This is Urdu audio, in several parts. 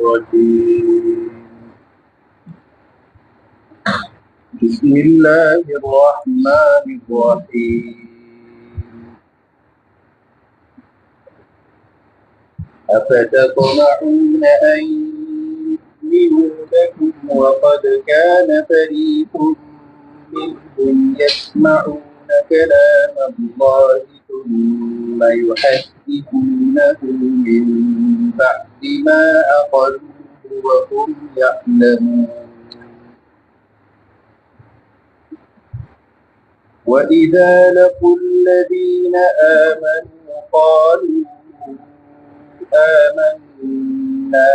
الرجيم بسم الله الرحمن الرحيم أفتطمعون أن يؤمنوا لكم وقد كان فريق منهم يسمعون كلام الله ثم يحرفونه من بعد ما عقلوه وهم يعلمون وإذا لقوا الذين آمنوا قالوا آمنا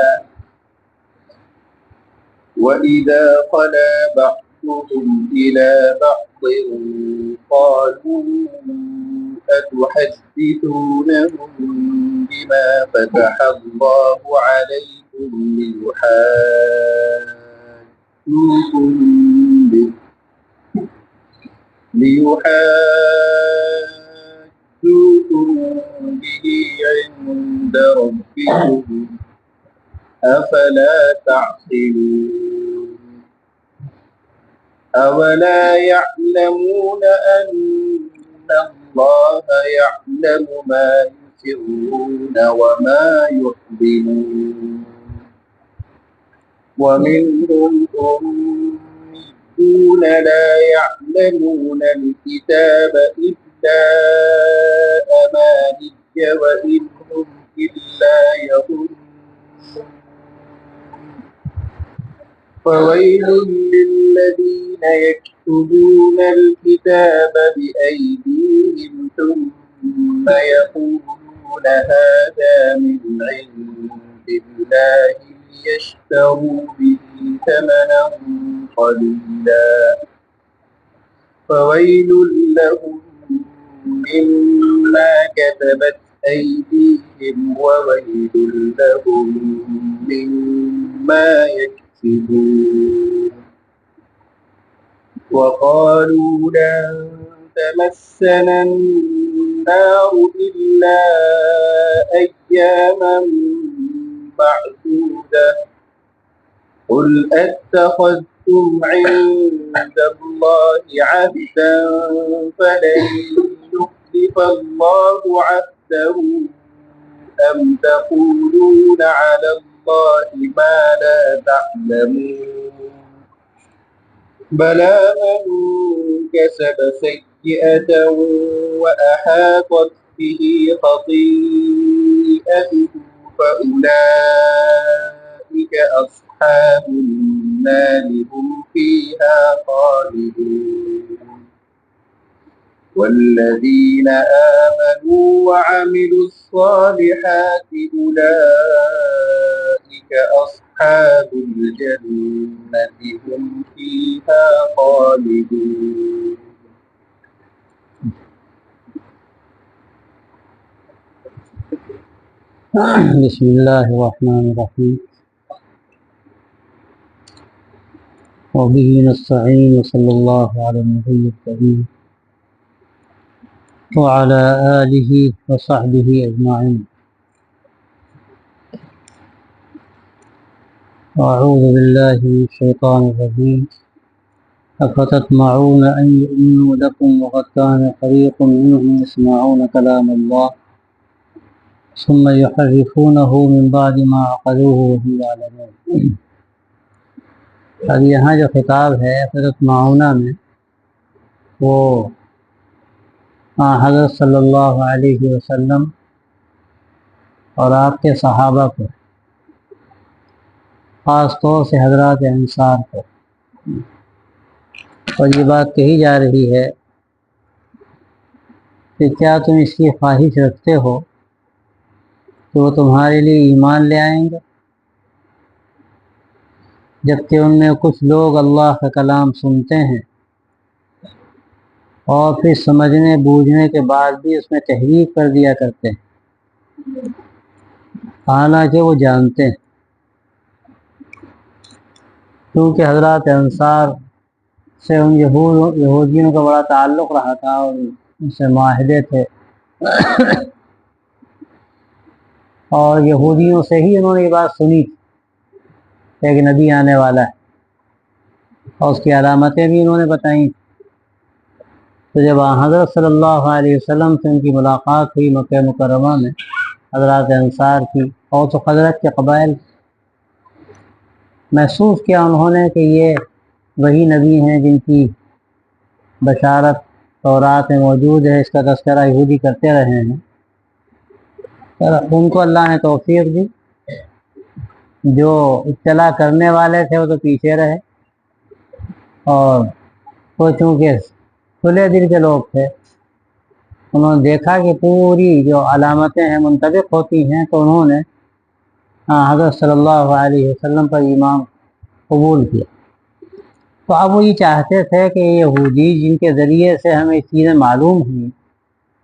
وإذا خلا بعضهم إلى بعض قالوا أتحدثونهم بما فتح الله عليكم ليحاجوكم به عند ربكم أفلا تعقلون أولا يعلمون أن الله يعلم ما يسرون وما يعلنون ومنهم أميون لا يعلمون الكتاب إلا أماني وإن هم إلا يظنون فويل للذين يكتبون الكتاب بأيديهم ثم يقولون هذا من عند الله ليشتروا به ثمنا قليلا فويل لهم مما كتبت أيديهم وويل لهم مما يكسبون وقالوا لن تمسنا النار إلا أياما معدودة قل أتخذتم عند الله عهدا فلن يخلف الله عهده أم تقولون على الله ما لا تعلمون بلى من كسب سيئة وأحاطت به خطيئته فأولئك أصحاب النار هم فيها خالدون والذين آمنوا وعملوا الصالحات أولئك أصحاب الجنة هم فيها خالدون بسم الله الرحمن الرحيم وبه نستعين وصلى الله على النبي الكريم وعلى آله وصحبه أجمعين أعوذ بالله من الشيطان الرجيم أفتطمعون أن يؤمنوا لكم وقد كان فريق منهم يسمعون كلام الله ثم يحرفونه من بعد ما عقلوه وهم يعلمون. اب یہاں جو خطاب ہے فتطمعون میں وہ حضرت صلی اللہ علیہ وسلم اور آپ کے صحابہ کو، خاص طور سے حضرات انصار کو، اور یہ بات کہی جا رہی ہے کہ کیا تم اس کی خواہش رکھتے ہو کہ وہ تمہارے لیے ایمان لے آئیں گے، جبکہ ان میں کچھ لوگ اللہ کا کلام سنتے ہیں اور پھر سمجھنے بوجھنے کے بعد بھی اس میں تحریف کر دیا کرتے ہیں، حالانکہ وہ جانتے ہیں، کیونکہ حضرات انصار سے ان یہودیوں کا بڑا تعلق رہا تھا اور ان سے معاہدے تھے اور یہودیوں سے ہی انہوں نے یہ بات سنی تھی ایک نبی آنے والا ہے، اور اس کی علامتیں بھی انہوں نے بتائیں۔ تو جب حضرت صلی اللہ علیہ وسلم سے ان کی ملاقات ہوئی مکہ مکرمہ میں حضرات انصار کی اور تو خزرج کے قبائل، محسوس کیا انہوں نے کہ یہ وہی نبی ہیں جن کی بشارت تورات میں موجود ہے، اس کا تذکرہ یہودی کرتے رہے ہیں۔ ان کو اللہ نے توفیق دی، جو اطلاع کرنے والے تھے وہ تو پیچھے رہے، اور وہ چونکہ کھلے دل کے لوگ تھے، انہوں نے دیکھا کہ پوری جو علامتیں ہیں منطبق ہوتی ہیں، تو انہوں نے حضرت صلی اللہ علیہ وسلم پر ایمان قبول کیا۔ تو اب وہ یہ چاہتے تھے کہ یہ یہودی جن کے ذریعے سے ہمیں چیزیں معلوم ہوئیں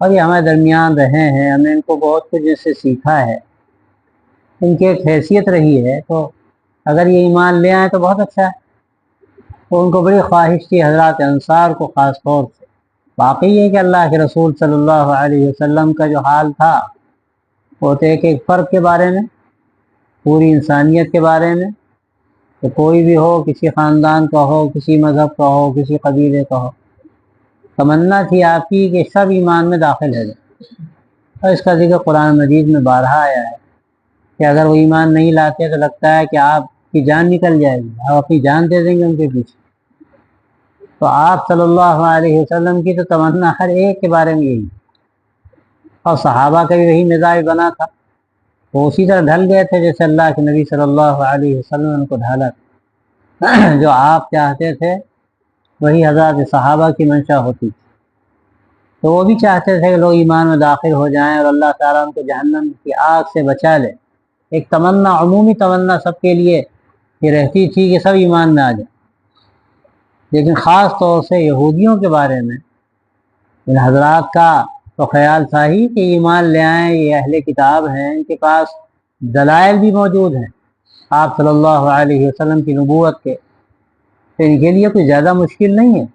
اور یہ ہمارے درمیان رہے ہیں، ہم نے ان کو بہت کچھ ان سے سیکھا ہے، ان کی ایک حیثیت رہی ہے، تو اگر یہ ایمان لے آئیں تو بہت اچھا ہے۔ تو ان کو بڑی خواہش تھی حضرات انصار کو خاص طور سے۔ واقعی ہے کہ اللہ کے رسول صلی اللہ علیہ وسلم کا جو حال تھا وہ تو ایک فرد کے بارے میں، پوری انسانیت کے بارے میں، کہ کوئی بھی ہو، کسی خاندان کا ہو، کسی مذہب کا ہو، کسی قبیلے کا ہو، تمنا تھی آپ کی کہ سب ایمان میں داخل ہے۔ اور اس کا ذکر قرآن مجید میں بارہا آیا ہے کہ اگر وہ ایمان نہیں لاتے تو لگتا ہے کہ آپ کی جان نکل جائے گی، آپ اپنی جان دے دیں گے ان کے پیچھے۔ تو آپ صلی اللہ علیہ وسلم کی تو تمنا ہر ایک کے بارے میں یہی، اور صحابہ کا بھی وہی مزاج بنا تھا، وہ اسی طرح ڈھل گئے تھے جیسے اللہ کے نبی صلی اللہ علیہ وسلم نے ان کو ڈھالا تھا۔ جو آپ چاہتے تھے وہی حضرات صحابہ کی منشا ہوتی تھی، تو وہ بھی چاہتے تھے کہ لوگ ایمان میں داخل ہو جائیں اور اللہ تعالیٰ ان کو جہنم کی آگ سے بچا لے۔ ایک تمنا، عمومی تمنا سب کے لیے یہ رہتی تھی کہ سب ایمان میں آ جائیں، لیکن خاص طور سے یہودیوں کے بارے میں ان حضرات کا تو خیال تھا ہی کہ ایمان لے آئیں، یہ اہل کتاب ہیں، ان کے پاس دلائل بھی موجود ہیں آپ صلی اللہ علیہ وسلم کی نبوت کے، تو ان کے لیے کوئی زیادہ مشکل نہیں ہے۔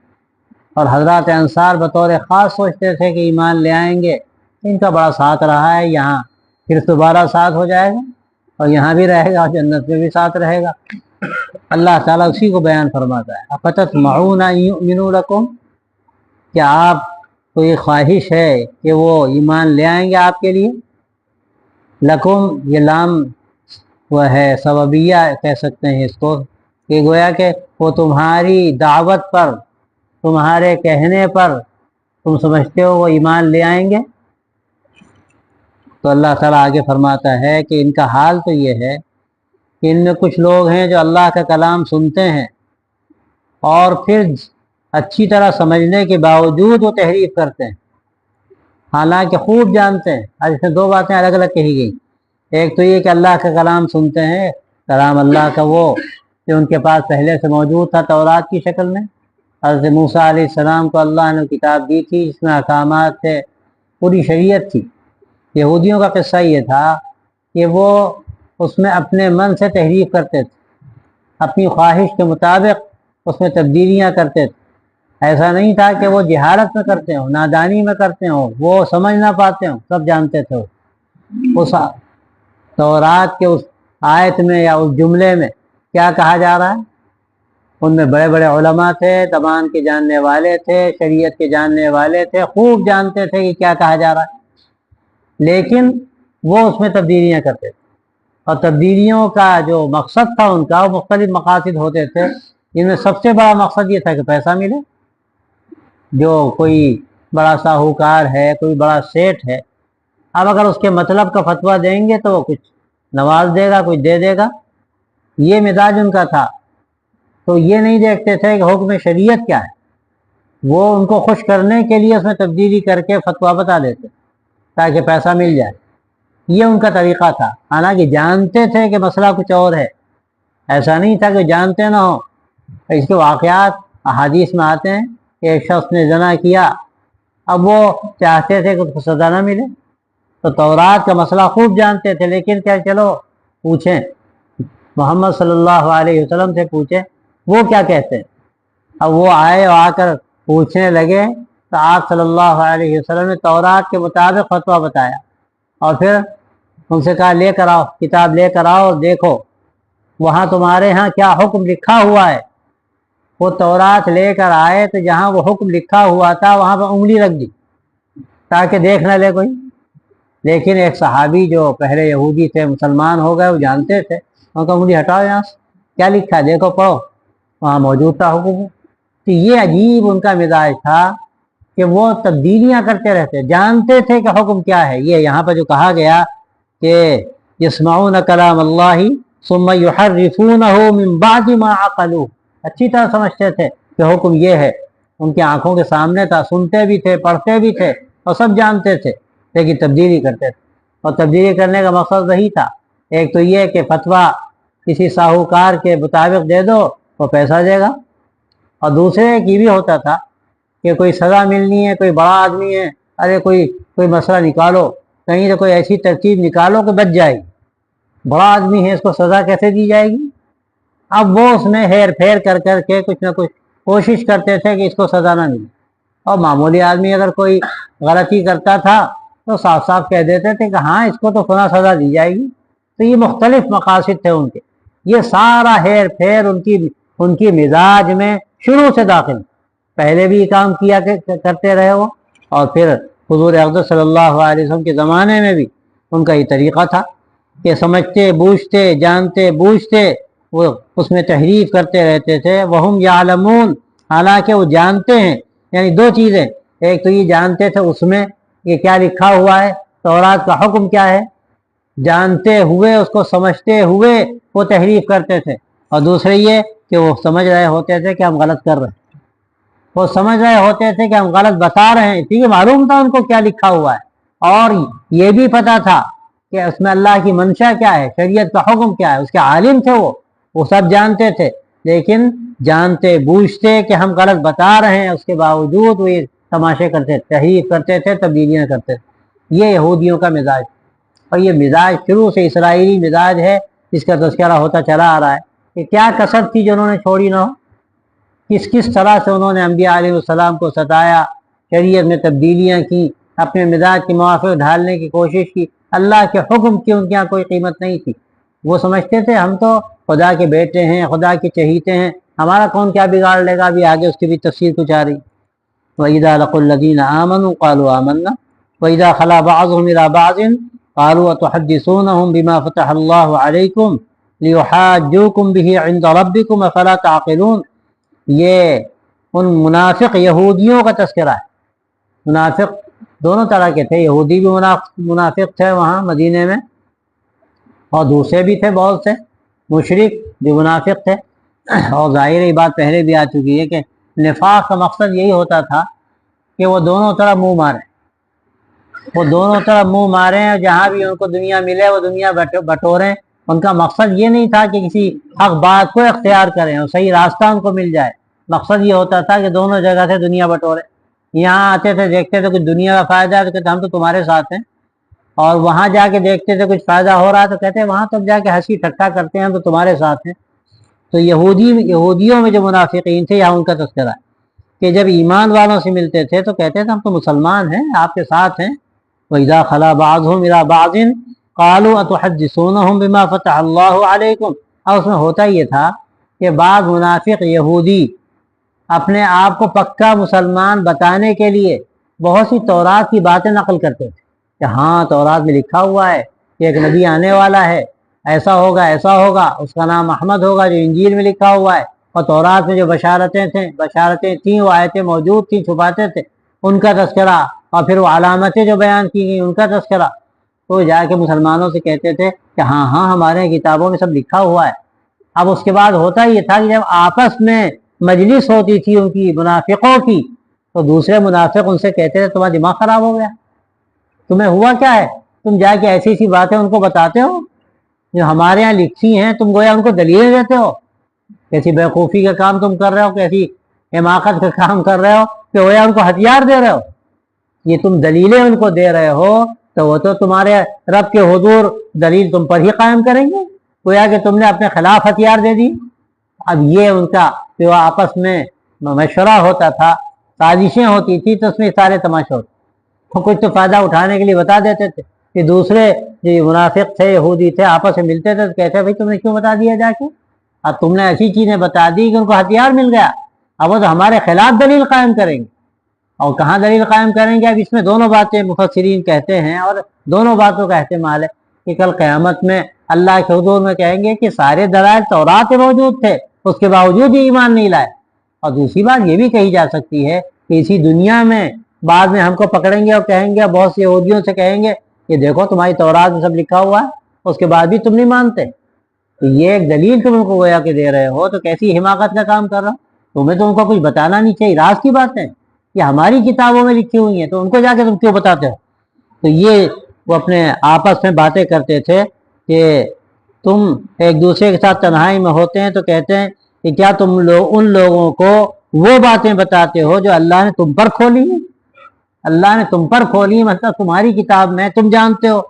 اور حضرات انصار بطور خاص سوچتے تھے کہ ایمان لے آئیں گے، ان کا بڑا ساتھ رہا ہے، یہاں پھر دوبارہ ساتھ ہو جائے گا، اور یہاں بھی رہے گا، جنت میں بھی ساتھ رہے گا۔ اللہ تعالیٰ اسی کو بیان فرماتا ہے، افتطمعون ان یؤمنوا لکم، کیا آپ کو یہ خواہش ہے کہ وہ ایمان لے آئیں گے آپ کے لیے؟ لکم یہ لام وہ ہے سببیہ کہہ سکتے ہیں اس کو، کہ گویا کہ وہ تمہاری دعوت پر، تمہارے کہنے پر تم سمجھتے ہو وہ ایمان لے آئیں گے۔ تو اللہ تعالیٰ آگے فرماتا ہے کہ ان کا حال تو یہ ہے کہ ان میں کچھ لوگ ہیں جو اللہ کا کلام سنتے ہیں اور پھر اچھی طرح سمجھنے کے باوجود وہ تحریف کرتے ہیں، حالانکہ خوب جانتے ہیں۔ آج اس میں دو باتیں الگ الگ کہی گئی، ایک تو یہ کہ اللہ کا کلام سنتے ہیں، کلام اللہ کا وہ جو ان کے پاس پہلے سے موجود تھا تورات کی شکل میں، حضرت موسیٰ علیہ السلام کو اللہ نے کتاب دی تھی جس میں احکامات تھے، پوری شریعت تھی۔ یہودیوں کا قصہ یہ تھا کہ وہ اس میں اپنے من سے تحریف کرتے تھے، اپنی خواہش کے مطابق اس میں تبدیلیاں کرتے تھے۔ ایسا نہیں تھا کہ وہ جہالت میں کرتے ہوں، نادانی میں کرتے ہوں، وہ سمجھ نہ پاتے ہوں، سب جانتے تھے۔ اس تورات کے اس آیت میں یا اس جملے میں کیا کہا جا رہا ہے؟ ان میں بڑے بڑے علماء تھے، زبان کے جاننے والے تھے، شریعت کے جاننے والے تھے، خوب جانتے تھے کہ کیا کہا جا رہا ہے، لیکن وہ اس میں تبدیلیاں کرتے تھے۔ اور تبدیلیوں کا جو مقصد تھا ان کا، وہ مختلف مقاصد ہوتے تھے، جن میں سب سے بڑا مقصد یہ تھا کہ پیسہ ملے۔ جو کوئی بڑا ساہوکار ہے، کوئی بڑا سیٹ ہے، اب اگر اس کے مطلب کا فتویٰ دیں گے تو وہ کچھ نواز دے گا، کچھ دے دے گا، یہ مزاج ان کا تھا۔ تو یہ نہیں دیکھتے تھے کہ حکم شریعت کیا ہے، وہ ان کو خوش کرنے کے لیے اس میں تبدیلی کر کے فتویٰ بتا دیتے تاکہ پیسہ مل جائے، یہ ان کا طریقہ تھا۔ حالانکہ جانتے تھے کہ مسئلہ کچھ اور ہے، ایسا نہیں تھا کہ جانتے نہ ہو۔ اس کے واقعات احادیث میں آتے ہیں کہ ایک شخص نے زنا کیا، اب وہ چاہتے تھے کہ اس کو سزا نہ ملے، تو تورات کا مسئلہ خوب جانتے تھے، لیکن کیا چلو پوچھیں محمد صلی اللہ علیہ وسلم سے پوچھیں وہ کیا کہتے ہیں۔ اب وہ آئے اور آ کر پوچھنے لگے تو آپ صلی اللہ علیہ وسلم نے تورات کے مطابق فتویٰ بتایا، اور پھر ان سے کہا لے کر آؤ، کتاب لے کر آؤ اور دیکھو وہاں تمہارے ہاں کیا حکم لکھا ہوا ہے؟ وہ تورات لے کر آئے تو جہاں وہ حکم لکھا ہوا تھا وہاں پہ انگلی رکھ دی تاکہ دیکھ نہ لے کوئی. لیکن ایک صحابی جو پہلے یہودی تھے مسلمان ہو گئے، وہ جانتے تھے، ان کو انگلی ہٹاؤ یہاں سے، کیا لکھا ہے دیکھو پڑھو، وہاں موجود تھا حکم. تو یہ عجیب ان کا مزاج تھا کہ وہ تبدیلیاں کرتے رہتے، جانتے تھے کہ حکم کیا ہے. یہ یہاں پہ جو کہا گیا کہ یسمعون کلام اللہ ثم یحرفونہ من بعد ما عقلوہ، اچھی طرح سمجھتے تھے کہ حکم یہ ہے، ان کی آنکھوں کے سامنے تھا، سنتے بھی تھے، پڑھتے بھی تھے اور سب جانتے تھے، لیکن تبدیلی کرتے تھے. اور تبدیلی کرنے کا مقصد وہی تھا، ایک تو یہ کہ فتویٰ کسی ساہوکار کے مطابق دے دو وہ پیسہ دے گا، اور دوسرے ایک یہ بھی ہوتا تھا کہ کوئی سزا ملنی ہے، کوئی بڑا آدمی ہے، ارے کوئی مسئلہ نکالو، کہیں تو کوئی ایسی ترتیب نکالو کہ بچ جائے گی، بڑا آدمی ہے اس کو سزا کیسے دی جائے گی. اب وہ اس میں ہیر پھیر کر کر کے کچھ نہ کچھ کوشش کرتے تھے کہ اس کو سزا نہ ملے. اور معمولی آدمی اگر کوئی غلطی کرتا تھا تو صاف صاف کہہ دیتے تھے کہ ہاں اس کو تو فلاں سزا دی جائے گی. تو یہ مختلف مقاصد تھے ان کے. یہ سارا ہیر پھیر ان کی مزاج میں شروع سے داخل، پہلے بھی یہ کام کیا کرتے رہے وہ، اور پھر حضور اقدس صلی اللہ علیہ وسلم کے زمانے میں بھی ان کا یہ طریقہ تھا کہ سمجھتے بوجھتے جانتے بوجھتے وہ اس میں تحریف کرتے رہتے تھے. وہم یعلمون، حالانکہ وہ جانتے ہیں. یعنی دو چیزیں، ایک تو یہ جانتے تھے اس میں یہ کیا لکھا ہوا ہے، تورات کا حکم کیا ہے، جانتے ہوئے اس کو سمجھتے ہوئے وہ تحریف کرتے تھے. اور دوسرے یہ کہ وہ سمجھ رہے ہوتے تھے کہ ہم غلط کر رہے ہیں، وہ سمجھ رہے ہوتے تھے کہ ہم غلط بتا رہے ہیں، ٹھیک ہے، معلوم تھا ان کو کیا لکھا ہوا ہے، اور یہ بھی پتا تھا کہ اس میں اللہ کی منشا کیا ہے، شریعت کا حکم کیا ہے. اس کے عالم تھے وہ سب جانتے تھے، لیکن جانتے بوجھتے کہ ہم غلط بتا رہے ہیں، اس کے باوجود وہ یہ تماشے کرتے تھے، تحریف کرتے تھے، تبدیلیاں کرتے تھے. یہ یہودیوں کا مزاج، اور یہ مزاج شروع سے اسرائیلی مزاج ہے جس کا تذکرہ ہوتا چلا آ رہا ہے کہ کیا کسر تھی جو انہوں نے چھوڑی نہ ہو، کس طرح سے انہوں نے انبیاء علیہ السلام کو ستایا، شریعت میں تبدیلیاں کی، اپنے مزاج کے موافق ڈھالنے کی کوشش کی. اللہ کے حکم کی ان کے یہاں کوئی قیمت نہیں تھی. وہ سمجھتے تھے ہم تو خدا کے بیٹے ہیں، خدا کے چہیتے ہیں، ہمارا کون کیا بگاڑ لے گا. ابھی آگے اس کی بھی تفسیر کچھ آ رہی. وَإِذَا لَقُوا الَّذِينَ آمَنُوا قَالُوا آمَنَّا وَإِذَا خَلَا بَعْضُهُمْ إِلَىٰ بَعْضٍ قَالُوا أَتُحَدِّثُونَهُم بِمَا فَتَحَ اللَّهُ عَلَيْكُمْ لِيُحَاجُّوكُم بِهِ عِندَ رَبِّكُمْ أَفَلَا تَعْقِلُونَ. یہ ان منافق یہودیوں کا تذکرہ ہے. منافق دونوں طرح کے تھے، یہودی بھی منافق تھے وہاں مدینے میں، اور دوسرے بھی تھے بہت سے مشرک جو منافق تھے. اور ظاہر یہ بات پہلے بھی آ چکی ہے کہ نفاق کا مقصد یہی ہوتا تھا کہ وہ دونوں طرف منہ ماریں، وہ دونوں طرف منہ ماریں، اور جہاں بھی ان کو دنیا ملے وہ دنیا بٹوریں. ان کا مقصد یہ نہیں تھا کہ کسی حق بات کو اختیار کریں اور صحیح راستہ ان کو مل جائے. مقصد یہ ہوتا تھا کہ دونوں جگہ سے دنیا بٹوریں. یہاں آتے تھے دیکھتے تھے کچھ دنیا کا فائدہ ہے تو کہتے ہم تو تمہارے ساتھ ہیں، اور وہاں جا کے دیکھتے تھے کچھ فائدہ ہو رہا ہے تو کہتے وہاں تک جا کے ہنسی ٹھٹا کرتے ہیں تو تمہارے ساتھ ہیں. تو یہودیوں میں جو منافقین تھے یہاں ان کا تذکرہ ہے کہ جب ایمان والوں سے ملتے تھے تو کہتے تھے ہم تو مسلمان ہیں، آپ کے ساتھ ہیں. وَإِذَا خَلَا بَعْضُهُمْ إِلَىٰ بَعْضٍ قَالُوا أَتُحَدِّثُونَهُم بِمَا فَتَحَ اللَّهُ عَلَيْكُمْ. اور اس میں ہوتا یہ تھا کہ بعض منافق یہودی اپنے آپ کو پکا مسلمان بتانے کے لیے بہت سی تورات کی باتیں نقل کرتے تھے کہ ہاں تورات میں لکھا ہوا ہے کہ ایک نبی آنے والا ہے، ایسا ہوگا ایسا ہوگا، اس کا نام احمد ہوگا جو انجیل میں لکھا ہوا ہے. اور تورات میں جو بشارتیں تھیں وہ آیتیں موجود تھیں، چھپاتے تھے ان کا تذکرہ، اور پھر وہ علامتیں جو بیان کی گئیں ان کا تذکرہ. تو جا کے مسلمانوں سے کہتے تھے کہ ہاں ہاں ہمارے کتابوں میں سب لکھا ہوا ہے. اب اس کے بعد ہوتا یہ تھا کہ جب آپس میں مجلس ہوتی تھی ان کی منافقوں کی تو دوسرے منافق ان سے کہتے تھے تمہارا دماغ خراب ہو گیا، تمہیں ہوا کیا ہے، تم جا کے ایسی ایسی باتیں ان کو بتاتے ہو جو ہمارے یہاں لکھی ہیں، تم گویا ان کو دلیلیں دیتے ہو. کیسی بیوقوفی کا کام تم کر رہے ہو، کیسی حماقت کا کام کر رہے ہو کہ گویا ان کو ہتھیار دے رہے ہو. یہ تم دلیلیں ان کو دے رہے ہو تو وہ تو تمہارے رب کے حضور دلیل تم پر ہی قائم کریں گے، گویا کہ تم نے اپنے خلاف ہتھیار دے دی. اب یہ ان کا جو آپس میں مشورہ ہوتا تھا، سازشیں ہوتی تھی، تو اس میں سارے تماشے ہوتے، کچھ تو فائدہ اٹھانے کے لیے بتا دیتے تھے کہ دوسرے جو منافق تھے یہودی تھے آپس میں ملتے تھے تو کہتے بھائی تم نے کیوں بتا دیا جا کے، اب تم نے ایسی چیزیں بتا دی کہ ان کو ہتھیار مل گیا، اب وہ تو ہمارے خلاف دلیل قائم کریں گے، اور کہاں دلیل قائم کریں گے؟ اب اس میں دونوں باتیں مفسرین کہتے ہیں اور دونوں باتوں کا احتمال ہے کہ کل قیامت میں اللہ کے حضور میں کہیں گے کہ سارے دلائل تورات میں موجود تھے، اس کے باوجود ہی ایمان نہیں لائے۔ اور دوسری بات یہ بھی کہی جا سکتی ہے کہ اسی دنیا میں بعد میں ہم کو پکڑیں گے اور کہیں گے، بہت سی یہودیوں سے کہیں گے یہ دیکھو تمہاری تورات میں سب لکھا ہوا ہے، اس کے بعد بھی تم نہیں مانتے، تو یہ ایک دلیل تم ان کو گویا کہ دے رہے ہو، تو کیسی حماقت کا کام کر رہا ہو؟ تمہیں تو ان کو کچھ بتانا نہیں چاہیے، راز کی بات ہے یہ ہماری کتابوں میں لکھی ہوئی ہیں، تو ان کو جا کے تم کیوں بتاتے ہو؟ تو یہ وہ اپنے آپس میں باتیں کرتے تھے کہ تم ایک دوسرے کے ساتھ تنہائی میں ہوتے ہیں تو کہتے ہیں کہ کیا تم لوگ ان لوگوں کو وہ باتیں بتاتے ہو جو اللہ نے تم پر کھولی ہیں، اللہ نے تم پر کھولی، مطلب تمہاری کتاب میں تم جانتے ہو،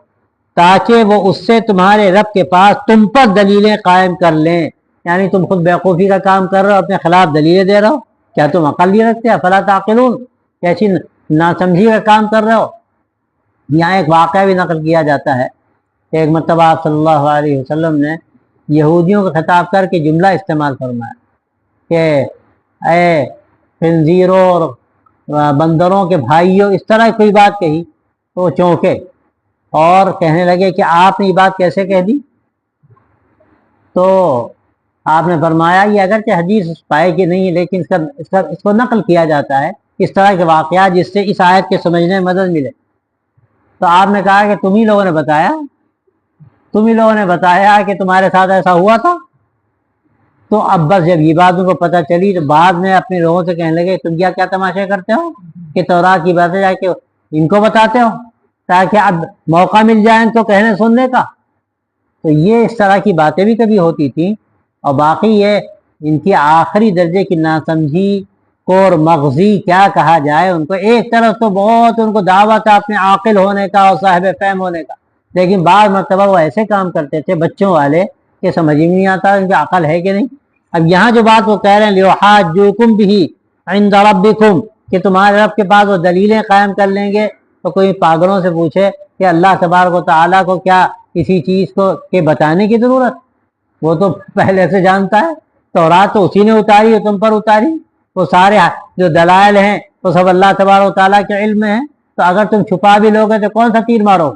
تاکہ وہ اس سے تمہارے رب کے پاس تم پر دلیلیں قائم کر لیں۔ یعنی تم خود بیوقوفی کا کام کر رہے ہو، اپنے خلاف دلیلیں دے رہے ہو، کیا تم عقل نہیں رکھتے؟ افلا تعقلون، کیسی ناسمجھی کا کام کر رہے ہو؟ یہاں ایک واقعہ بھی نقل کیا جاتا ہے کہ ایک مرتبہ آپ صلی اللہ علیہ وسلم نے یہودیوں کو خطاب کر کے جملہ استعمال فرمایا کہ اے خنزیروں اور بندروں کے بھائیوں، اس طرح کوئی بات کہی تو وہ چونکے اور کہنے لگے کہ آپ نے یہ بات کیسے کہہ دی؟ تو آپ نے فرمایا یہ اگرچہ حدیث پائے کہ نہیں ہے لیکن اس کو نقل کیا جاتا ہے اس طرح کے واقعات جس سے اس آیت کے سمجھنے میں مدد ملے۔ تو آپ نے کہا کہ تم ہی لوگوں نے بتایا کہ تمہارے ساتھ ایسا ہوا تھا۔ تو اب بس جب یہ بات ان کو پتہ چلی تو بعد میں اپنے لوگوں سے کہنے لگے تم کیا تماشے کرتے ہو کہ تورات کی باتیں جا کے ان کو بتاتے ہو تاکہ اب موقع مل جائے ان کو کہنے سننے کا۔ تو یہ اس طرح کی باتیں بھی کبھی ہوتی تھیں، اور باقی یہ ان کی آخری درجے کی ناسمجھی کو اور مغزی کیا کہا جائے، ان کو ایک طرف تو بہت ان کو دعوت ہے اپنے عاقل ہونے کا اور صاحب فہم ہونے کا، لیکن بعض مرتبہ وہ ایسے کام کرتے تھے بچوں والے کہ سمجھ ہی نہیں آتا ان کی عقل ہے کہ نہیں۔ اب یہاں جو بات وہ کہہ رہے ہیں لیحاجوکم بہ عند ربکم، کہ تمہارے رب کے پاس وہ دلیلیں قائم کر لیں گے، تو کوئی پاگلوں سے پوچھے کہ اللہ تبارک و تعالیٰ کو کیا کسی چیز کو کے بتانے کی ضرورت؟ وہ تو پہلے سے جانتا ہے، تورات تو اسی نے اتاری ہے، تم پر اتاری، وہ سارے جو دلائل ہیں وہ سب اللہ تبارک و تعالیٰ کے علم میں ہیں، تو اگر تم چھپا بھی لوگے تو کون سا تیر مارو؟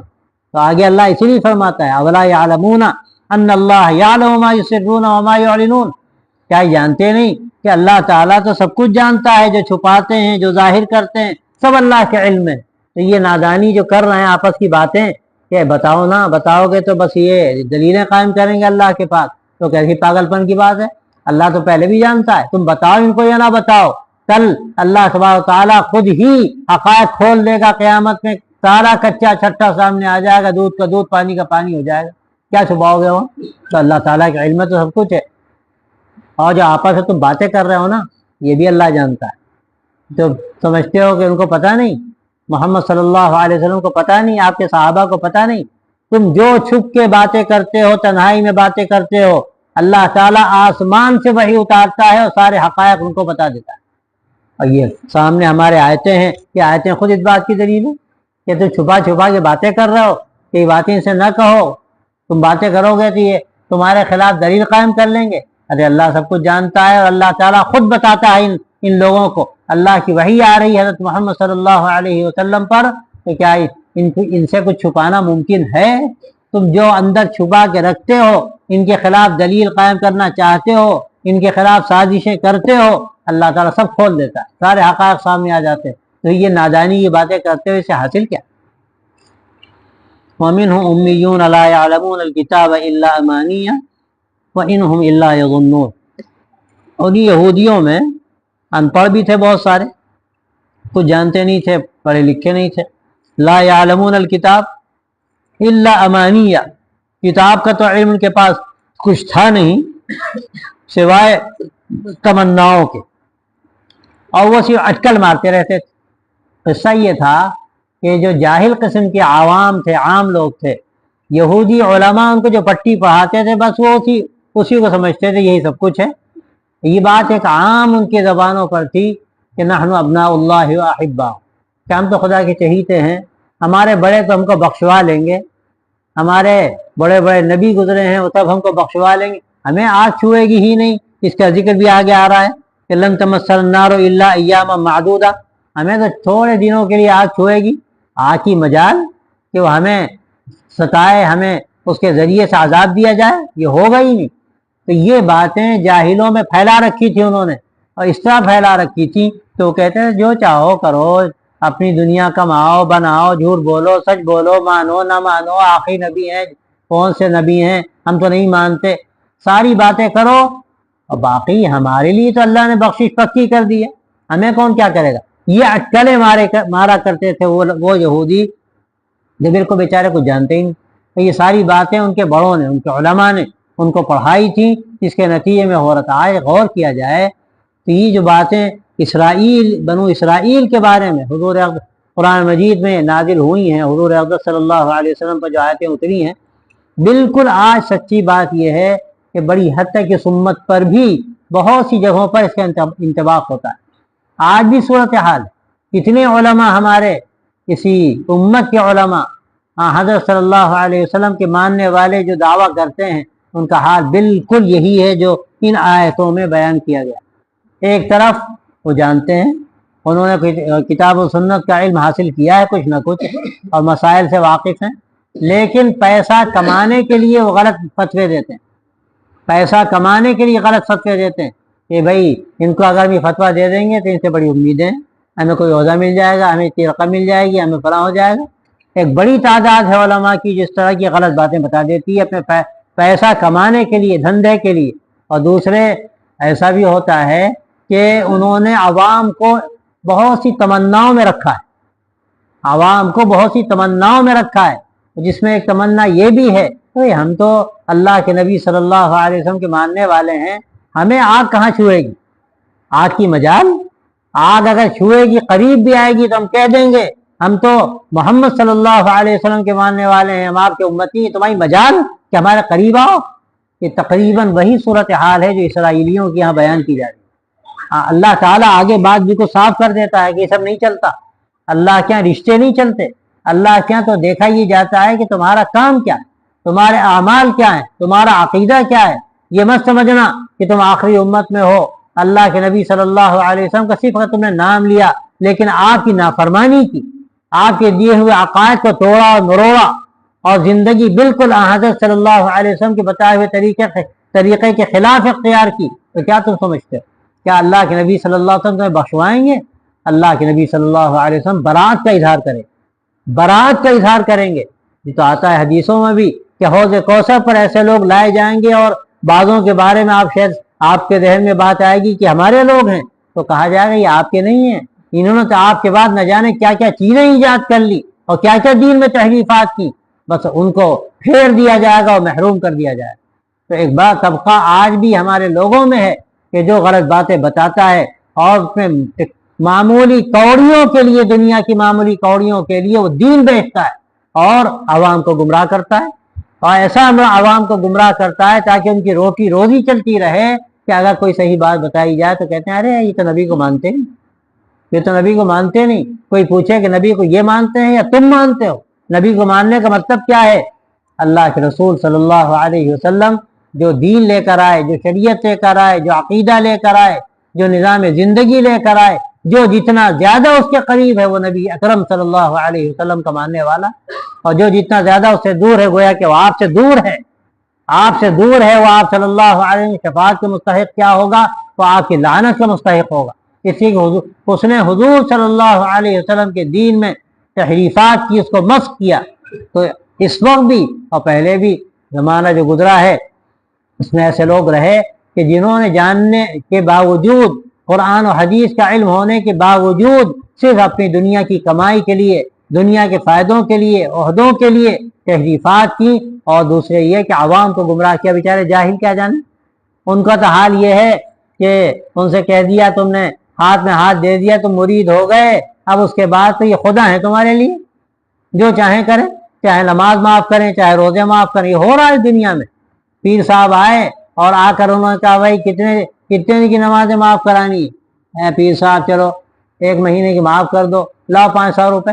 تو آگے اللہ اسی لیے فرماتا ہے اولا یعلمون ان اللہ یعلم ما یسرون وما یعلنون، کیا جانتے نہیں کہ اللہ تعالیٰ تو سب کچھ جانتا ہے، جو چھپاتے ہیں جو ظاہر کرتے ہیں سب اللہ کے علم میں۔ تو یہ نادانی جو کر رہے ہیں آپس کی باتیں کہ بتاؤ نہ، بتاؤ گے تو بس یہ دلیلیں قائم کریں گے اللہ کے پاس، تو کیسی پاگل پن کی بات ہے؟ اللہ تو پہلے بھی جانتا ہے، تم بتاؤ ان کو یا نہ بتاؤ، کل اللہ تبارک و تعالیٰ خود ہی حقائق کھول دے گا، قیامت میں سارا کچا چھٹا سامنے آ جائے گا، دودھ کا دودھ پانی کا پانی ہو جائے گا، کیا چھپاؤ گے وہاں؟ تو اللہ تعالیٰ کے علم میں تو سب کچھ ہے، اور جو آپس سے تم باتیں کر رہے ہو نا یہ بھی اللہ جانتا ہے۔ تو سمجھتے ہو کہ ان کو پتہ نہیں، محمد صلی اللہ علیہ وسلم کو پتہ نہیں، آپ کے صحابہ کو پتہ نہیں؟ تم جو چھپ کے باتیں کرتے ہو، تنہائی میں باتیں کرتے ہو، اللہ تعالیٰ آسمان سے وحی اتارتا ہے اور سارے حقائق ان کو بتا دیتا ہے۔ اور یہ سامنے ہمارے آیتیں ہیں، یہ آیتیں خود اس بات کی دلیل ہے کہ تم چھپا چھپا کے باتیں کر رہے ہو، کہ یہ باتیں سے نہ کہو، تم باتیں کرو گے تو یہ تمہارے خلاف دلیل قائم کر لیں گے۔ ارے اللہ سب کچھ جانتا ہے، اور اللہ تعالیٰ خود بتاتا ہے ان لوگوں کو، اللہ کی وحی آ رہی ہے حضرت محمد صلی اللہ علیہ وسلم پر، تو کیا ان سے کچھ چھپانا ممکن ہے؟ تم جو اندر چھپا کے رکھتے ہو، ان کے خلاف دلیل قائم کرنا چاہتے ہو، ان کے خلاف سازشیں کرتے ہو، اللہ تعالیٰ سب کھول دیتا ہے، سارے حقائق سامنے آ جاتے ہیں۔ تو یہ نادانی کی باتیں کرتے ہوئے سے حاصل کیا؟ وَمِنْهُمْ أُمِّيُّونَ لَا يَعْلَمُونَ الْكِتَابَ إِلَّا أَمَانِيَّ وَإِنْهُمْ إِلَّا يَظُنُّونَ، اور یہ یہودیوں میں ان پڑھ بھی تھے بہت سارے، کچھ جانتے نہیں تھے، پڑھے لکھے نہیں تھے۔ لا يعلمون الکتاب الا امانیہ، کتاب کا تو علم ان کے پاس کچھ تھا نہیں سوائے تمناؤں کے، اور وہ صرف اٹکل مارتے رہتے تھے۔ قصہ یہ تھا کہ جو جاہل قسم کے عوام تھے، عام لوگ تھے، یہودی علماء ان کو جو پٹی پڑھاتے تھے بس وہ اسی کو سمجھتے تھے یہی سب کچھ ہے۔ یہ بات ایک عام ان کی زبانوں پر تھی کہ نحن ابناء اللہ و احباؤہ، کہ ہم تو خدا کے چہیتے ہیں، ہمارے بڑے تو ہم کو بخشوا لیں گے، ہمارے بڑے بڑے نبی گزرے ہیں وہ سب ہم کو بخشوا لیں گے، ہمیں آگ چھوئے گی ہی نہیں۔ اس کا ذکر بھی آگے آ رہا ہے کہ لن تمسنا النار الا ایاما معدودہ، ہمیں تو تھوڑے دنوں کے لیے آگ چھوئے گی، آگ کی مجال کہ وہ ہمیں ستائے، ہمیں اس کے ذریعے سے عذاب دیا جائے، یہ ہوگا ہی نہیں۔ تو یہ باتیں جاہلوں میں پھیلا رکھی تھی انہوں نے، اور اس طرح پھیلا رکھی تھی تو وہ کہتے ہیں جو چاہو کرو، اپنی دنیا کماؤ بناؤ، جھوٹ بولو سچ بولو، مانو نہ مانو، آخری نبی ہیں، کون سے نبی ہیں ہم تو نہیں مانتے، ساری باتیں کرو، اور باقی ہمارے لیے تو اللہ نے بخشش پکی کر دی ہے، ہمیں کون کیا کرے گا۔ یہ اٹکلیں مارا کرتے تھے وہ یہودی جو بالکل بیچارے کو جانتے ہی نہیں۔ تو یہ ساری باتیں ان کے بڑوں نے، ان کے علماء نے ان کو پڑھائی تھی، جس کے نتیجے میں ہو رہا ہے غور کیا جائے تو یہ جو باتیں بنو اسرائیل کے بارے میں حضور قرآن مجید میں نازل ہوئی ہیں، حضور اقدس صلی اللہ علیہ وسلم پر جو آیتیں اتری ہیں، بالکل آج سچی بات یہ ہے کہ بڑی حد تک اس امت پر بھی بہت سی جگہوں پر اس کا انطباق ہوتا ہے۔ آج بھی صورتحال کتنے علماء ہمارے اسی امت کے علماء حضرت صلی اللہ علیہ وسلم کے ماننے والے جو دعویٰ کرتے ہیں، ان کا حال بالکل یہی ہے جو ان آیتوں میں بیان کیا گیا۔ ایک طرف وہ جانتے ہیں، انہوں نے کتاب و سنت کا علم حاصل کیا ہے کچھ نہ کچھ، اور مسائل سے واقف ہیں، لیکن پیسہ کمانے کے لیے وہ غلط فتوے دیتے ہیں، پیسہ کمانے کے لیے غلط فتوے دیتے ہیں کہ بھائی ان کو اگر بھی فتویٰ دے دیں گے تو ان سے بڑی امیدیں ہیں، ہمیں کوئی عہدہ مل جائے گا، ہمیں اتنی رقم مل جائے گی، ہمیں فلاں ہو جائے گا۔ ایک بڑی تعداد ہے علماء کی جس طرح کی غلط باتیں بتا دیتی ہے اپنے پیسہ کمانے کے لیے، دھندے کے لیے۔ اور دوسرے ایسا بھی ہوتا ہے کہ انہوں نے عوام کو بہت سی تمناؤں میں رکھا ہے، عوام کو بہت سی تمناؤں میں رکھا ہے، جس میں ایک تمنا یہ بھی ہے کہ ہم تو اللہ کے نبی صلی اللہ علیہ وسلم کے ماننے والے ہیں، ہمیں آگ کہاں چھوئے گی، آگ کی مجال، آگ اگر چھوئے گی قریب بھی آئے گی تو ہم کہہ دیں گے ہم تو محمد صلی اللہ علیہ وسلم کے ماننے والے ہیں، ہم آپ کے امتی ہیں، تمہاری مجال کہ ہمارے قریب آؤ۔ یہ تقریباً وہی صورتحال ہے جو اسرائیلیوں کی یہاں بیان کی جا رہی ہے۔ اللہ تعالیٰ آگے بات بھی کو صاف کر دیتا ہے کہ یہ سب نہیں چلتا، اللہ کے یہاں رشتے نہیں چلتے، اللہ کے یہاں تو دیکھا یہ جاتا ہے کہ تمہارا کام کیا ہے، تمہارے اعمال کیا ہیں، تمہارا عقیدہ کیا ہے۔ یہ مت سمجھنا کہ تم آخری امت میں ہو، اللہ کے نبی صلی اللہ علیہ وسلم کا صرف تم نے نام لیا لیکن آپ کی نافرمانی کی، آپ کے دیے ہوئے عقائد کو توڑا اور مروڑا، اور زندگی بالکل حضرت صلی اللہ علیہ وسلم کے بتائے ہوئے طریقے کے خلاف اختیار کی، تو کیا تم سمجھتے ہو کیا اللہ کے نبی صلی اللہ علیہ وسلم تمہیں بخشوائیں گے؟ اللہ کے نبی صلی اللہ علیہ وسلم برات کا اظہار کریں، برات کا اظہار کریں گے۔ یہ تو آتا ہے حدیثوں میں بھی کہ حوض کوثر پر ایسے لوگ لائے جائیں گے، اور بعضوں کے بارے میں آپ کے ذہن میں بات آئے گی کہ ہمارے لوگ ہیں، تو کہا جائے گا یہ آپ کے نہیں ہیں، انہوں نے تو آپ کے بعد نہ جانے کیا کیا چیزیں ایجاد کر لی اور کیا کیا دین میں تحریفات کی، بس ان کو پھیر دیا جائے گا اور محروم کر دیا جائے گا۔ تو ایک بات طبقہ آج بھی ہمارے لوگوں میں ہے کہ جو غلط باتیں بتاتا ہے اور اس میں معمولی کوڑیوں کے لیے، دنیا کی معمولی کوڑیوں کے لیے وہ دین بیچتا ہے اور عوام کو گمراہ کرتا ہے، اور ایسا عوام کو گمراہ کرتا ہے تاکہ ان کی روٹی روزی چلتی رہے کہ اگر کوئی صحیح بات بتائی جائے تو کہتے ہیں ارے یہ تو نبی کو مانتے نہیں، یہ تو نبی کو مانتے نہیں۔ کوئی پوچھے کہ نبی کو یہ مانتے ہیں یا تم مانتے ہو، نبی کو ماننے کا مطلب کیا ہے؟ اللہ کے رسول صلی اللہ علیہ وسلم جو دین لے کر آئے، جو شریعت لے کر آئے، جو عقیدہ لے کر آئے، جو نظام زندگی لے کر آئے، جو جتنا زیادہ اس کے قریب ہے وہ نبی اکرم صلی اللہ علیہ وسلم کا ماننے والا، اور جو جتنا زیادہ اس سے دور ہے گویا کہ وہ آپ سے دور ہے، آپ سے دور ہے، وہ آپ صلی اللہ علیہ وسلم شفاعت کے مستحق کیا ہوگا؟ وہ آپ کی لعنت کا مستحق ہوگا۔ اسی اس نے حضور صلی اللہ علیہ وسلم کے دین میں تحریفات کی، اس کو مسخ کیا۔ تو اس وقت بھی اور پہلے بھی زمانہ جو گزرا ہے اس میں ایسے لوگ رہے کہ جنہوں نے جاننے کے باوجود، قرآن و حدیث کا علم ہونے کے باوجود، صرف اپنی دنیا کی کمائی کے لیے، دنیا کے فائدوں کے لیے، عہدوں کے لیے تحریفات کی، اور دوسرے یہ کہ عوام کو گمراہ کیا۔ بیچارے جاہل کیا جانے، ان کا تو حال یہ ہے کہ ان سے کہہ دیا تم نے، ہاتھ میں ہاتھ دے دیا، تم مرید ہو گئے، اب اس کے بعد تو یہ خدا ہیں تمہارے لیے، جو چاہیں کریں، چاہے نماز معاف کریں، چاہے روزے معاف کریں۔ یہ ہو رہا ہے دنیا میں۔ پیر صاحب آئے اور آ کر انہوں نے کہا بھائی کتنے کی نمازیں معاف کرانی ہے؟ پیر صاحب چلو 1 مہینے کی معاف کر دو، لاؤ 500 روپے،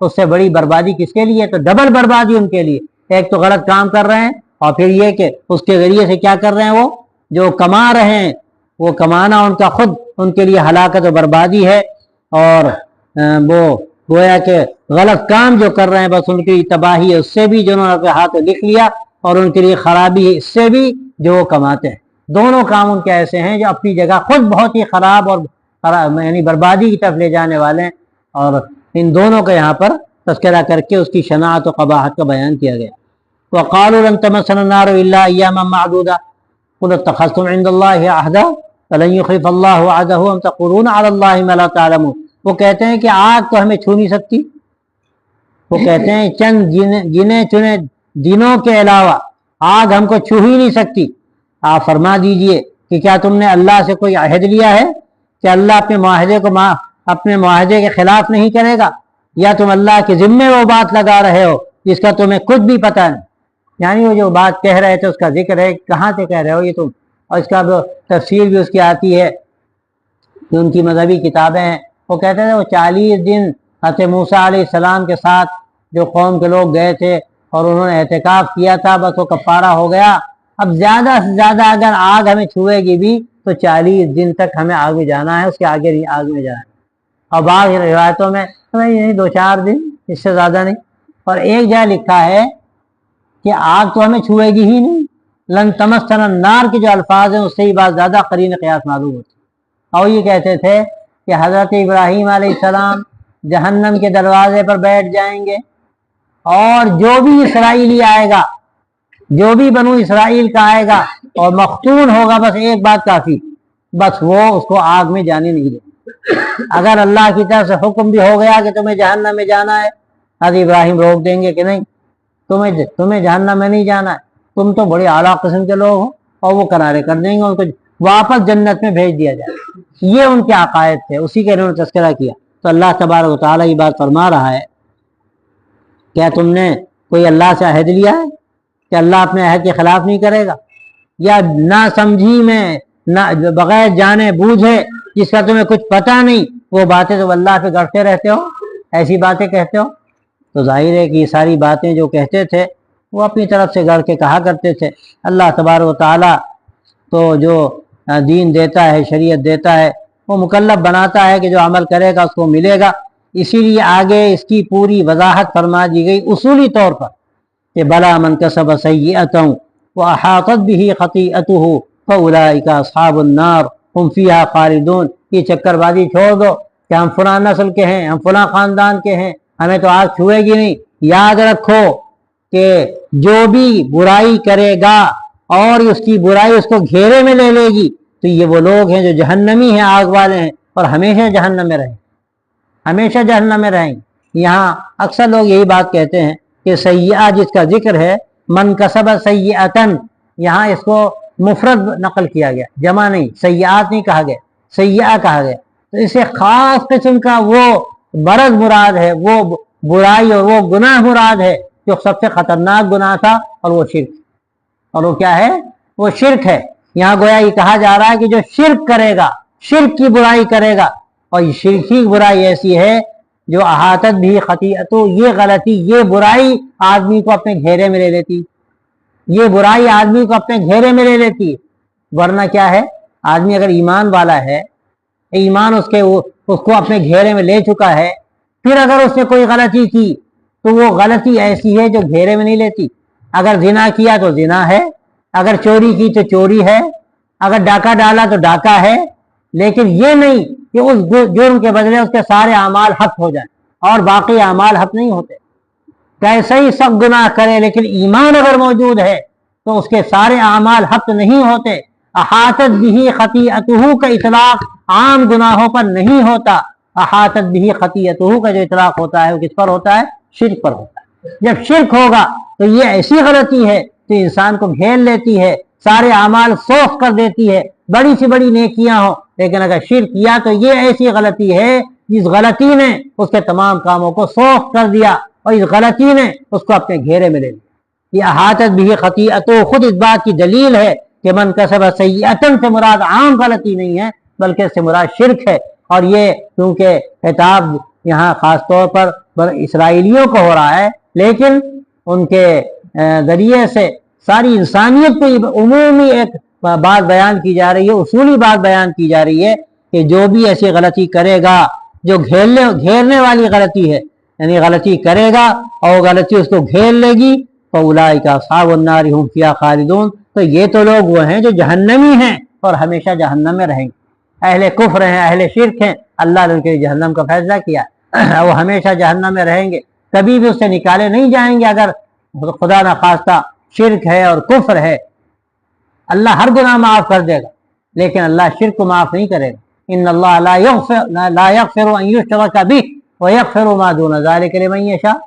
اس سے بڑی بربادی کس کے لیے؟ تو ڈبل بربادی ان کے لیے، ایک تو غلط کام کر رہے ہیں اور پھر یہ کہ اس کے ذریعے سے کیا کر رہے ہیں، وہ جو کما رہے ہیں وہ کمانا ان کا خود ان کے لیے ہلاکت و بربادی ہے، اور وہ گویا کہ غلط کام جو کر رہے ہیں بس ان کی تباہی ہے اس سے بھی جو انہوں نے اپنے ہاتھ لکھ لیا، اور ان کے لیے خرابی ہے اس سے بھی جو وہ کماتے ہیں۔ دونوں کام ان کے ایسے ہیں جو اپنی جگہ خود بہت ہی خراب اور یعنی بربادی کی طرف لے جانے والے ہیں، اور ان دونوں کا یہاں پر تذکرہ کر کے اس کی شناعت و قباحت کا بیان کیا گیا۔ وَقَالُوا لَن تَمَسَّنَا النَّارُ إِلَّا أَيَّامًا مَّعْدُودَةً قُلِ اتَّخَذْتُمْ عِندَ اللَّهِ عَهْدًا فَلَن يُخْلِفَ اللَّهُ وَعْدَهُ أَمْ تَقُولُونَ عَلَى اللَّهِ مَا لَا تَعْلَمُونَ۔ وہ کہتے ہیں کہ آگ تو ہمیں چھو نہیں سکتی، وہ کہتے ہیں چند گنے چنے دنوں کے علاوہ آگ ہم کو چھو ہی نہیں سکتی۔ آپ فرما دیجئے کہ کیا تم نے اللہ سے کوئی عہد لیا ہے کہ اللہ اپنے معاہدے کے خلاف نہیں کرے گا، یا تم اللہ کے ذمے وہ بات لگا رہے ہو جس کا تمہیں خود بھی پتہ نہیں؟ یعنی وہ جو بات کہہ رہے تھے اس کا ذکر ہے، کہاں سے کہہ رہے ہو یہ تم، اور اس کا تفسیر بھی اس کی آتی ہے کہ ان کی مذہبی کتابیں ہیں۔ وہ کہتے تھے وہ 40 دن حضرت موسیٰ علیہ السلام کے ساتھ جو قوم کے لوگ گئے تھے اور انہوں نے اعتکاف کیا تھا، بس وہ کفارہ ہو گیا۔ اب زیادہ سے زیادہ اگر آگ ہمیں چھوئے گی بھی تو 40 دن تک ہمیں آگ میں جانا ہے، اس کے آگے نہیں آگ میں جانا ہے۔ اور بعض روایتوں میں 2-4 دن، اس سے زیادہ نہیں۔ اور ایک جگہ لکھا ہے کہ آگ تو ہمیں چھوئے گی ہی نہیں، لن تمسنا النار کے جو الفاظ ہیں اس سے ہی بات زیادہ قرین قیاس معلوم ہوتی۔ اور یہ کہتے تھے کہ حضرت ابراہیم علیہ السلام جہنم کے دروازے پر بیٹھ جائیں گے، اور جو بھی اسرائیلی آئے گا، جو بھی بنو اسرائیل کا آئے گا اور مختون ہوگا، بس ایک بات کافی، بس وہ اس کو آگ میں جانے نہیں دے۔ اگر اللہ کی طرف سے حکم بھی ہو گیا کہ تمہیں جہنم میں جانا ہے، حضرت ابراہیم روک دیں گے کہ نہیں، تمہیں جہنم میں نہیں جانا ہے، تم تو بڑے اعلیٰ قسم کے لوگ ہو، اور وہ کنارے کر دیں گے، ان کو واپس جنت میں بھیج دیا جائے۔ یہ ان کے عقائد تھے، اسی کے انہوں نے تذکرہ کیا۔ تو اللہ تبارک و تعالیٰ یہ بات فرما رہا ہے، کیا تم نے کوئی اللہ سے عہد لیا ہے کہ اللہ اپنے عہد کے خلاف نہیں کرے گا؟ یا نہ سمجھی میں بغیر جانے بوجھے جس کا تمہیں کچھ پتہ نہیں وہ باتیں تو اللہ پہ گڑتے رہتے ہو، ایسی باتیں کہتے ہو؟ تو ظاہر ہے کہ یہ ساری باتیں جو کہتے تھے وہ اپنی طرف سے گڑ کے کہا کرتے تھے۔ اللہ تبارک و تعالیٰ تو جو دین دیتا ہے، شریعت دیتا ہے، وہ مکلف بناتا ہے کہ جو عمل کرے گا اس کو ملے گا۔ اسی لیے آگے اس کی پوری وضاحت فرما دی گئی اصولی طور پر کہ بلا من کسب سیئۃ واحاطت به خطیئته فاولئک اصحاب النار هم فیہا خالدون۔ یہ چکر بازی چھوڑ دو کہ ہم فلاں نسل کے ہیں، ہم فلاں خاندان کے ہیں، ہمیں تو آگ چھوئے گی نہیں۔ یاد رکھو کہ جو بھی برائی کرے گا اور اس کی برائی اس کو گھیرے میں لے لے گی تو یہ وہ لوگ ہیں جو جہنمی ہیں، آگ والے ہیں، اور ہمیشہ جہنم میں رہیں، ہمیشہ جہنم میں رہیں۔ یہاں اکثر لوگ یہی بات کہتے ہیں کہ سیئہ جس کا ذکر ہے، من کسب سیئۃن، یہاں اس کو مفرد نقل کیا گیا، جمع نہیں، سیئات نہیں کہا گیا، سیئہ کہا گیا۔ تو اسے خاص قسم کا وہ مرض مراد ہے، وہ برائی اور وہ گناہ مراد ہے جو سب سے خطرناک گناہ تھا، اور وہ شرک، اور وہ کیا ہے؟ وہ شرک ہے۔ یہاں گویا یہ کہا جا رہا ہے کہ جو شرک کرے گا، شرک کی برائی کرے گا، اور یہ شرک کی برائی ایسی ہے جو احاطت بھی خطیئت، یہ غلطی، یہ برائی آدمی کو اپنے گھیرے میں لے لیتی، یہ برائی آدمی کو اپنے گھیرے میں لے لیتی۔ ورنہ کیا ہے، آدمی اگر ایمان والا ہے، ایمان اس کو اپنے گھیرے میں لے چکا ہے، پھر اگر اس نے کوئی غلطی کی تو وہ غلطی ایسی ہے جو گھیرے میں نہیں لیتی۔ اگر زنا کیا تو زنا ہے، اگر چوری کی تو چوری ہے، اگر ڈاکہ ڈالا تو ڈاکہ ہے، لیکن یہ نہیں کہ اس جرم کے بدلے اس کے سارے اعمال حق ہو جائیں اور باقی اعمال حق نہیں ہوتے۔ کیسے ہی سب گناہ کرے لیکن ایمان اگر موجود ہے تو اس کے سارے اعمال حق نہیں ہوتے۔ احاطت به خطیئتہ کا اطلاق عام گناہوں پر نہیں ہوتا، احاطت به خطیئتہ کا جو اطلاق ہوتا ہے وہ کس پر ہوتا ہے؟ شرک پر ہوتا ہے۔ جب شرک ہوگا تو یہ ایسی غلطی ہے تو انسان کو گھیر لیتی ہے، سارے اعمال سوخ کر دیتی ہے، بڑی سی بڑی نیکیاں ہوں، لیکن اگر شرک کیا تو یہ ایسی غلطی ہے جس غلطی نے اس کے تمام کاموں کو سوخ کر دیا، اور اس غلطی نے اس کو اپنے گھیرے میں لے لیا۔ یہ احاطت بھی خطیئت خود اس بات کی دلیل ہے کہ من کسب سیئۃن سے مراد عام غلطی نہیں ہے بلکہ اس سے مراد شرک ہے۔ اور یہ کیونکہ خطاب یہاں خاص طور پر اسرائیلیوں کو ہو رہا ہے، لیکن ان کے ذریعے سے ساری انسانیت کو عمومی ایک بات بیان کی جا رہی ہے، اصولی بات بیان کی جا رہی ہے کہ جو بھی ایسی غلطی کرے گا جو گھیرنے والی غلطی ہے، یعنی غلطی کرے گا اور غلطی اس کو گھیر لے گی، فاولئک اصحاب النار هم فیہا خالدون، تو یہ تو لوگ وہ ہیں جو جہنمی ہیں اور ہمیشہ جہنم میں رہیں گے۔ اہل کفر ہیں، اہل شرک ہیں، اللہ نے ان کے لیے جہنم کا فیصلہ کیا، وہ ہمیشہ جہنم میں رہیں گے، کبھی بھی اس سے نکالے نہیں جائیں گے۔ اگر خدا نخواستہ شرک ہے اور کفر ہے، اللہ ہر گناہ معاف کر دے گا، لیکن اللہ شرک کو معاف نہیں کرے گا۔ ان اللہ لا یغفر ان یشرک بہ ویغفر ما دون ذلک لمن یشاء۔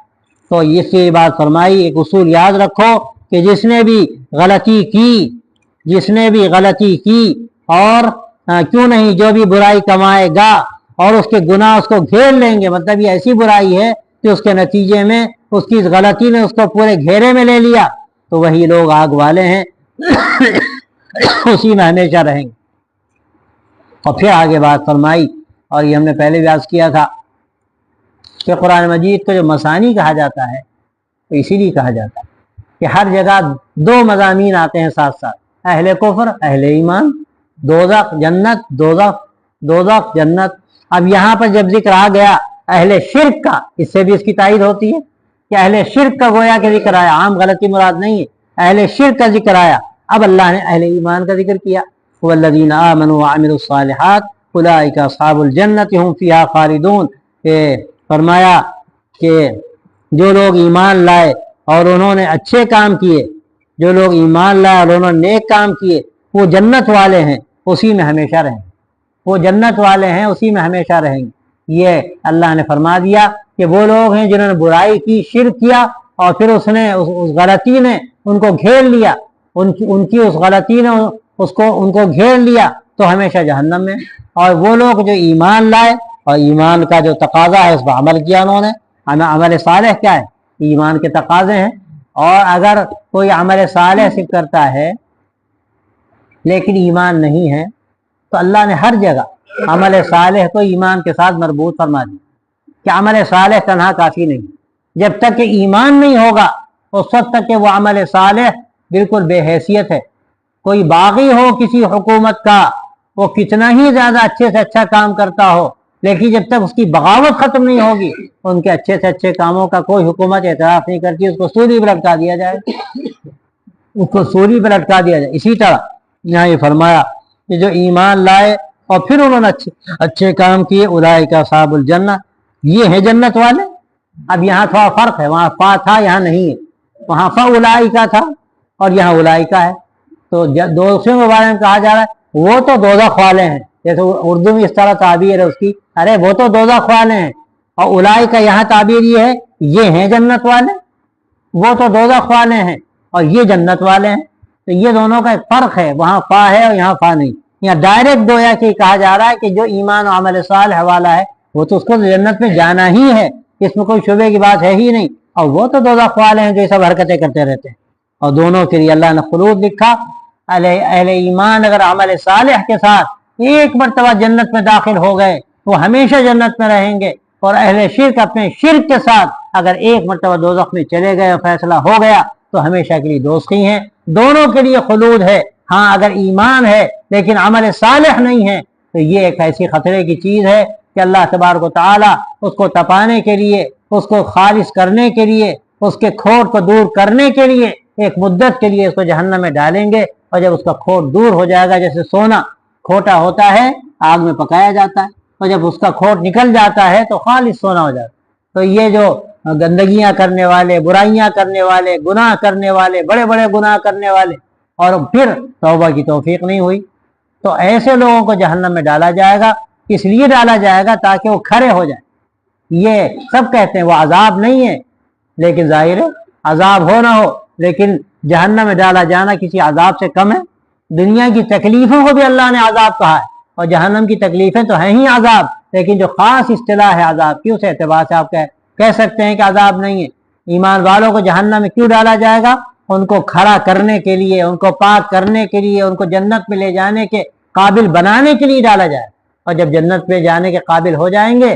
تو اس کی بات فرمائی، ایک اصول یاد رکھو کہ جس نے بھی غلطی کی اور کیوں نہیں جو بھی برائی کمائے گا اور اس کے گناہ اس کو گھیر لیں گے، مطلب یہ ایسی برائی ہے کہ اس کے نتیجے میں اس کی غلطی نے اس کو پورے گھیرے میں لے لیا، تو وہی لوگ آگ والے ہیں، اسی میں ہمیشہ رہیں گے۔ اور پھر آگے بات فرمائی، اور یہ ہم نے پہلے بھی عرض کیا تھا کہ قرآن مجید کو جو مثانی کہا جاتا ہے تو اسی لیے کہا جاتا ہے کہ ہر جگہ دو مضامین آتے ہیں ساتھ ساتھ، اہل کفر اہل ایمان، دوزخ جنت، دوزخ جنت۔ اب یہاں پر جب ذکر آ گیا اہل شرک کا، اس سے بھی اس کی تائید ہوتی ہے کہ اہل شرک کا گویا کہ ذکر آیا، عام غلطی مراد نہیں ہے، اہل شرک کا ذکر آیا، اب اللہ نے اہل ایمان کا ذکر کیا، والذین آمنوا وعملوا الصالحات اولئک اصحاب الجنۃ هم فیہا خالدون، کہ فرمایا کہ جو لوگ ایمان لائے اور انہوں نے اچھے کام کیے، جو لوگ ایمان لائے اور انہوں نے نیک کام کیے، وہ جنت والے ہیں، اسی میں ہمیشہ رہیں گے، وہ جنت والے ہیں، اسی میں ہمیشہ رہیں گے۔ یہ اللہ نے فرما دیا کہ وہ لوگ ہیں جنہوں نے برائی کی، شرک کیا، اور پھر اس غلطی نے ان کو گھیر لیا، ان کی اس غلطی نے ان کو گھیر لیا، تو ہمیشہ جہنم میں۔ اور وہ لوگ جو ایمان لائے اور ایمان کا جو تقاضا ہے اس پر عمل کیا انہوں نے، عمل صالح کیا ہے؟ ایمان کے تقاضے ہیں، اور اگر کوئی عمل صالح صرف کرتا ہے لیکن ایمان نہیں ہے تو اللہ نے ہر جگہ عمل صالح کو ایمان کے ساتھ مربوط فرما دیا کہ عمل صالح تنہا کافی نہیں، جب تک کہ ایمان نہیں ہوگا اس وقت تک کہ وہ عمل صالح بالکل بے حیثیت ہے۔ کوئی باغی ہو کسی حکومت کا، وہ کتنا ہی زیادہ اچھے سے اچھا کام کرتا ہو، لیکن جب تک اس کی بغاوت ختم نہیں ہوگی ان کے اچھے سے اچھے کاموں کا کوئی حکومت اعتراف نہیں کرتی، اس کو سولی پہ لٹکا دیا جائے، اس کو سولی پہ لٹکا دیا جائے۔ اسی طرح یہاں یہ فرمایا کہ جو ایمان لائے اور پھر انہوں نے اچھے کام کیے، اولئک اصحاب الجنہ، یہ ہیں جنت والے۔ اب یہاں تھوڑا فرق ہے، وہاں فا تھا یہاں نہیں ہے، وہاں فاولئک تھا اور یہاں اولئک ہے، تو دوسروں کے بارے میں کہا جا رہا ہے وہ تو دوزخ والے ہیں، جیسے اردو میں اس طرح تعبیر ہے اس کی، ارے وہ تو دوزخ والے ہیں، اور اولئک یہاں تعبیر یہ ہے یہ ہیں جنت والے، وہ تو دوزخ والے ہیں اور یہ جنت والے ہیں، تو یہ دونوں کا ایک فرق ہے، وہاں فا ہے اور یہاں فا نہیں۔ یہاں ڈائریکٹ گویا کہ کہا جا رہا ہے کہ جو ایمان و عمل صالح والا ہے وہ تو اس کو جنت میں جانا ہی ہے، اس میں کوئی شبے کی بات ہے ہی نہیں، اور وہ تو دوزخ والے ہیں جو یہ سب حرکتیں کرتے رہتے ہیں۔ اور دونوں کے لیے اللہ نے خلود لکھا، اہل ایمان اگر عمل صالح کے ساتھ ایک مرتبہ جنت میں داخل ہو گئے وہ ہمیشہ جنت میں رہیں گے، اور اہل شرک اپنے شرک کے ساتھ اگر ایک مرتبہ دوزخ میں چلے گئے اور فیصلہ ہو گیا تو ہمیشہ کے لیے دوزخی ہیں، دونوں کے لیے خلود ہے۔ ہاں اگر ایمان ہے لیکن عمل صالح نہیں ہے تو یہ ایک ایسی خطرے کی چیز ہے کہ اللہ تبارک و تعالی اس کو تپانے کے لیے، اس کو خالص کرنے کے لیے، اس کے کھوٹ کو دور کرنے کے لیے ایک مدت کے لیے اس کو جہنم میں ڈالیں گے، اور جب اس کا کھوٹ دور ہو جائے گا، جیسے سونا کھوٹا ہوتا ہے آگ میں پکایا جاتا ہے، اور جب اس کا کھوٹ نکل جاتا ہے تو خالص سونا ہو جاتا ہے۔ تو یہ جو گندگیاں کرنے والے، برائیاں کرنے والے، گناہ کرنے والے، بڑے بڑے گناہ کرنے والے، اور پھر توبہ کی توفیق نہیں ہوئی، تو ایسے لوگوں کو جہنم میں ڈالا جائے گا۔ اس لیے ڈالا جائے گا تاکہ وہ کھڑے ہو جائیں۔ یہ سب کہتے ہیں وہ عذاب نہیں ہے، لیکن ظاہر ہے عذاب ہو نہ ہو، لیکن جہنم میں ڈالا جانا کسی عذاب سے کم ہے۔ دنیا کی تکلیفوں کو بھی اللہ نے عذاب کہا ہے، اور جہنم کی تکلیفیں تو ہیں ہی عذاب، لیکن جو خاص اصطلاح ہے عذاب کی، اس اعتبار سے آپ کہہ سکتے ہیں کہ عذاب نہیں ہے۔ ایمان والوں کو جہنم میں کیوں ڈالا جائے گا؟ ان کو کھڑا کرنے کے لیے، ان کو پاک کرنے کے لیے، ان کو جنت میں لے جانے کے قابل بنانے کے لیے ڈالا جائے، اور جب جنت میں جانے کے قابل ہو جائیں گے